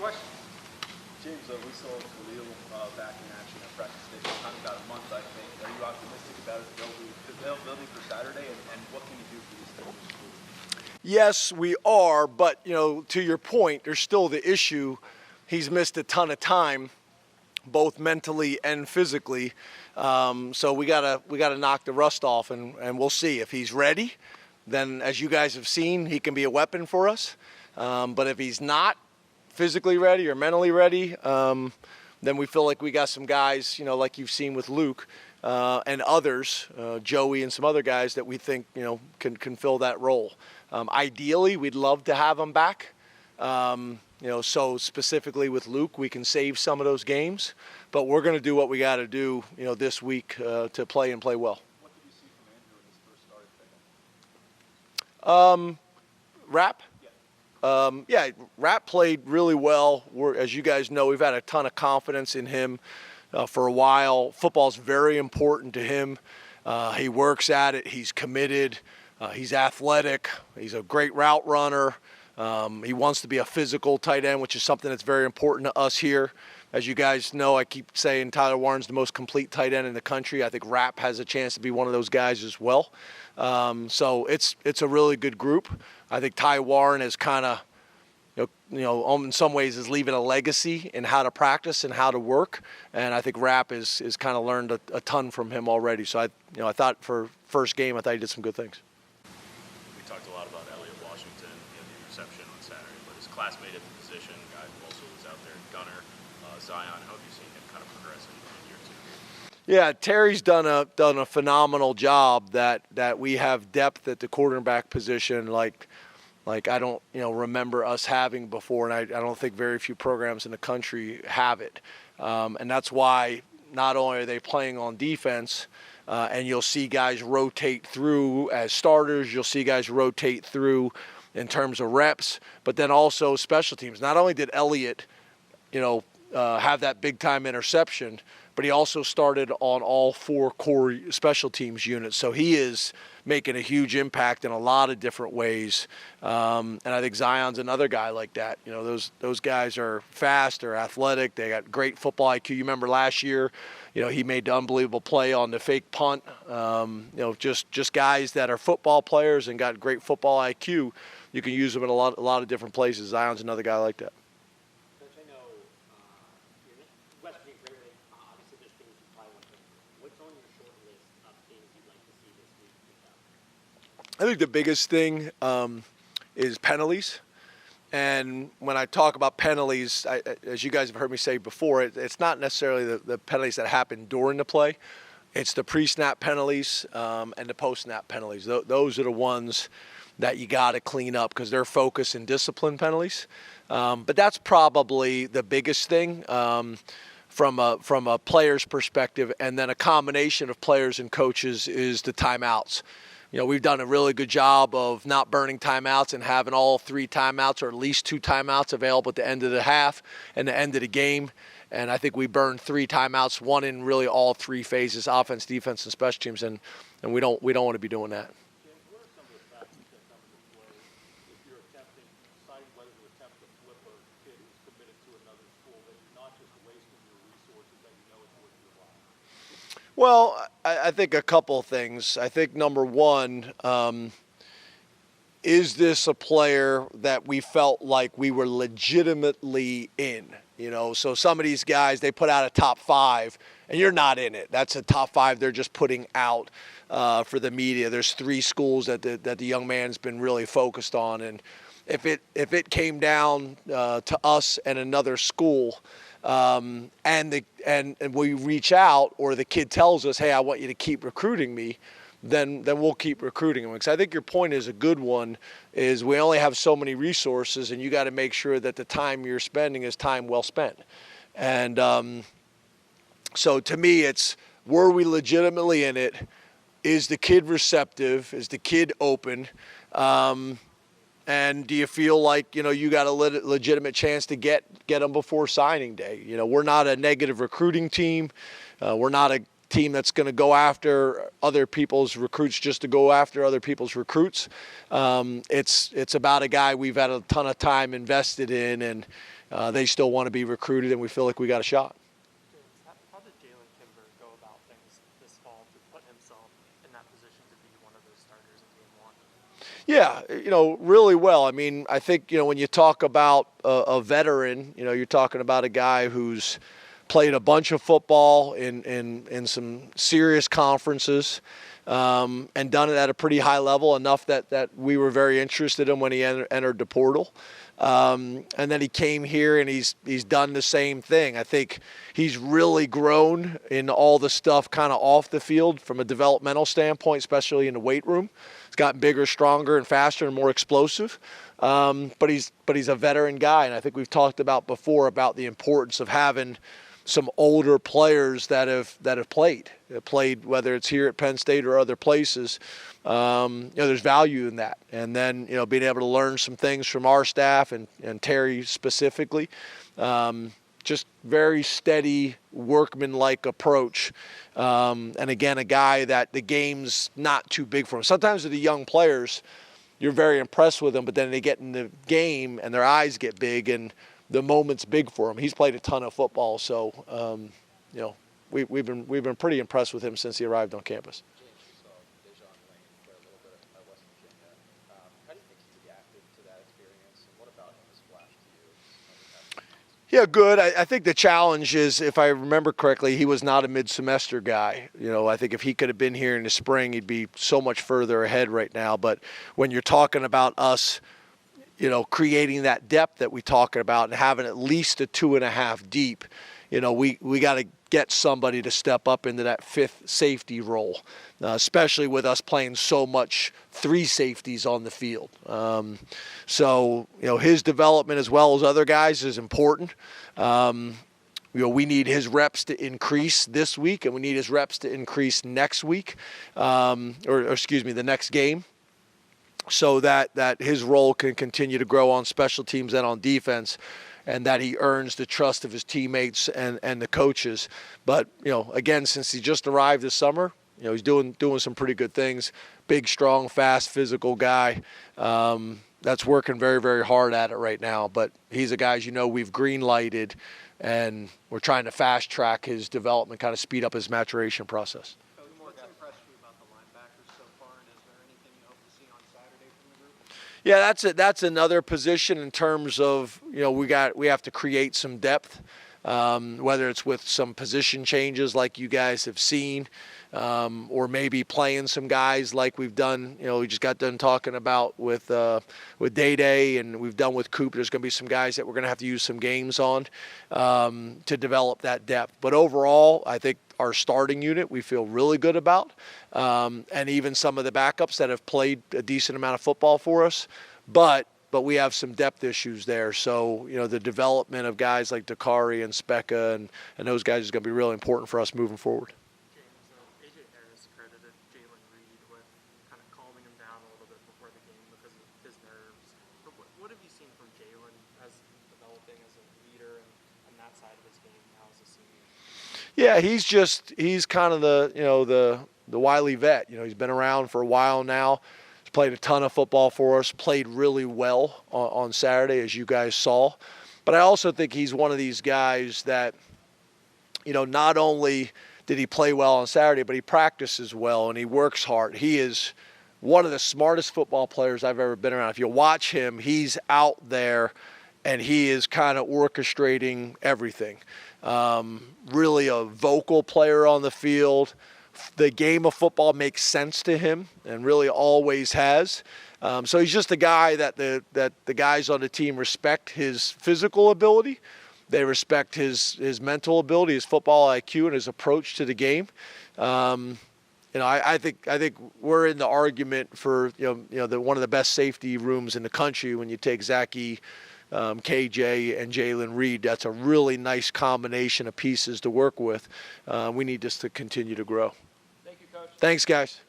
Question. James, we saw Khalil back in action at practice station kind of about a month, I think. Are you optimistic about his availability for Saturday, and what can you do for this team? Yes, we are, but to your point, there's still the issue. He's missed a ton of time, both mentally and physically. So we gotta knock the rust off, and we'll see if he's ready. Then, as you guys have seen, he can be a weapon for us. But if he's not physically ready or mentally ready, then we feel like we got some guys, like you've seen with Luke and others, Joey and some other guys that we think, can fill that role. Ideally, we'd love to have him back. So specifically with Luke, we can save some of those games, but we're going to do what we got to do, this week to play and play well. What did you see from Andrew in his first start? Rapp? Rapp played really well. As you guys know, we've had a ton of confidence in him for a while. Football's very important to him. He works at it. He's committed. He's athletic. He's a great route runner. He wants to be a physical tight end, which is something that's very important to us here. As you guys know, I keep saying Tyler Warren's the most complete tight end in the country. I think Rapp has a chance to be one of those guys as well. So it's a really good group. I think Ty Warren is kind of, in some ways is leaving a legacy in how to practice and how to work. And I think Rapp is kind of learned a ton from him already. So I thought for first game, I thought he did some good things. We talked a lot about Elliott Washington, the interception on Saturday, but his classmate at the position, guy who also was out there, Gunner, Zion, how have you seen him kind of progress in year two? Yeah, Terry's done a phenomenal job that we have depth at the quarterback position like I don't remember us having before, and I don't think very few programs in the country have it. And that's why not only are they playing on defense, and you'll see guys rotate through as starters, you'll see guys rotate through in terms of reps, but then also special teams. Not only did Elliott, have that big-time interception, but he also started on all four core special teams units. So he is making a huge impact in a lot of different ways. And I think Zion's another guy like that. Those guys are fast, they're athletic, they got great football IQ. You remember last year, he made the unbelievable play on the fake punt. Just guys that are football players and got great football IQ. You can use them in a lot of different places. Zion's another guy like that. I think the biggest thing is penalties. And when I talk about penalties, as you guys have heard me say before, it's not necessarily the penalties that happen during the play. It's the pre-snap penalties and the post-snap penalties. Those are the ones that you got to clean up because they're focus and discipline penalties. But that's probably the biggest thing from a player's perspective. And then a combination of players and coaches is the timeouts. We've done a really good job of not burning timeouts and having all 3 timeouts or at least 2 timeouts available at the end of the half and the end of the game. And I think we burned 3 timeouts, one in really all 3 phases, offense, defense, and special teams, and we don't want to be doing that. What are some of the factors that come into play if you're deciding whether to attempt to flip a kid who's committed to another school, that you're not just wasting your resources, that you know it's worth your while? Well, I think a couple things. I think number one, is this a player that we felt like we were legitimately in? So some of these guys, they put out a top 5, and you're not in it. That's a top 5 they're just putting out for the media. There's 3 schools that the young man's been really focused on, and if it came down to us and another school, and we reach out, or the kid tells us, hey, I want you to keep recruiting me, then we'll keep recruiting him. Because I think your point is a good one, is we only have so many resources, and you got to make sure that the time you're spending is time well spent. And so to me, it's, were we legitimately in it? Is the kid receptive? Is the kid open? And do you feel like, you got a legitimate chance to get them before signing day? We're not a negative recruiting team. We're not a team that's going to go after other people's recruits just to go after other people's recruits. It's about a guy we've had a ton of time invested in, and they still want to be recruited, and we feel like we got a shot. How did Jalen Kimber go about things this fall to put himself in that position to be one of those starters in game one? Yeah, really well. I mean, I think, when you talk about a veteran, you're talking about a guy who's played a bunch of football in some serious conferences, and done it at a pretty high level, enough that we were very interested in when he entered the portal. And then he came here and he's done the same thing. I think he's really grown in all the stuff kind of off the field from a developmental standpoint, especially in the weight room. He's gotten bigger, stronger, and faster and more explosive. But he's a veteran guy, and I think we've talked about before about the importance of having some older players that have played, whether it's here at Penn State or other places. There's value in that. And then, being able to learn some things from our staff and Terry specifically. Just very steady, workman-like approach. And again, a guy that the game's not too big for him. Sometimes with the young players, you're very impressed with them, but then they get in the game and their eyes get big and the moment's big for him. He's played a ton of football, so we've been pretty impressed with him since he arrived on campus. James, you saw Dejan Lane play a little bit at West Virginia. How do you think he reacted to that experience, and what about him has flashed to you? Yeah, good. I think the challenge is, if I remember correctly, he was not a mid-semester guy. I think if he could have been here in the spring, he'd be so much further ahead right now. But when you're talking about us, creating that depth that we talking about and having at least a 2.5 deep, we got to get somebody to step up into that fifth safety role, especially with us playing so much 3 safeties on the field. So his development as well as other guys is important. We need his reps to increase this week, and we need his reps to increase next week, the next game, so that his role can continue to grow on special teams and on defense, and that he earns the trust of his teammates and the coaches. But, again, since he just arrived this summer, he's doing some pretty good things. Big, strong, fast, physical guy that's working very, very hard at it right now. But he's a guy, as we've green-lighted, and we're trying to fast-track his development, kind of speed up his maturation process. What's impressed you about the linebackers so far, and is there anything you hope to see on Saturday from the group? Yeah, that's another position in terms of, we have to create some depth, whether it's with some position changes like you guys have seen, or maybe playing some guys like we've done. We just got done talking about with Day, and we've done with Coop. There's going to be some guys that we're going to have to use some games on to develop that depth. But overall, I think our starting unit we feel really good about, and even some of the backups that have played a decent amount of football for us. But we have some depth issues there. So, the development of guys like Dakari and Specca and those guys is going to be really important for us moving forward. James, AJ Harris credited Jalen with kind of calming him down a little bit before the game because of his nerves. But what have you seen from Jaylen as developing as a leader and that side of his game now as a senior? Yeah, he's kind of the wily vet. He's been around for a while now. Played a ton of football for us, played really well on Saturday, as you guys saw. But I also think he's one of these guys that, not only did he play well on Saturday, but he practices well and he works hard. He is one of the smartest football players I've ever been around. If you watch him, he's out there and he is kind of orchestrating everything. Really a vocal player on the field. The game of football makes sense to him and really always has. So he's just a guy that the guys on the team respect his physical ability. They respect his mental ability, his football IQ, and his approach to the game. I think we're in the argument for one of the best safety rooms in the country when you take Zachy, KJ, and Jaylen Reed. That's a really nice combination of pieces to work with. We need this to continue to grow. Thank you, Coach. Thanks, guys.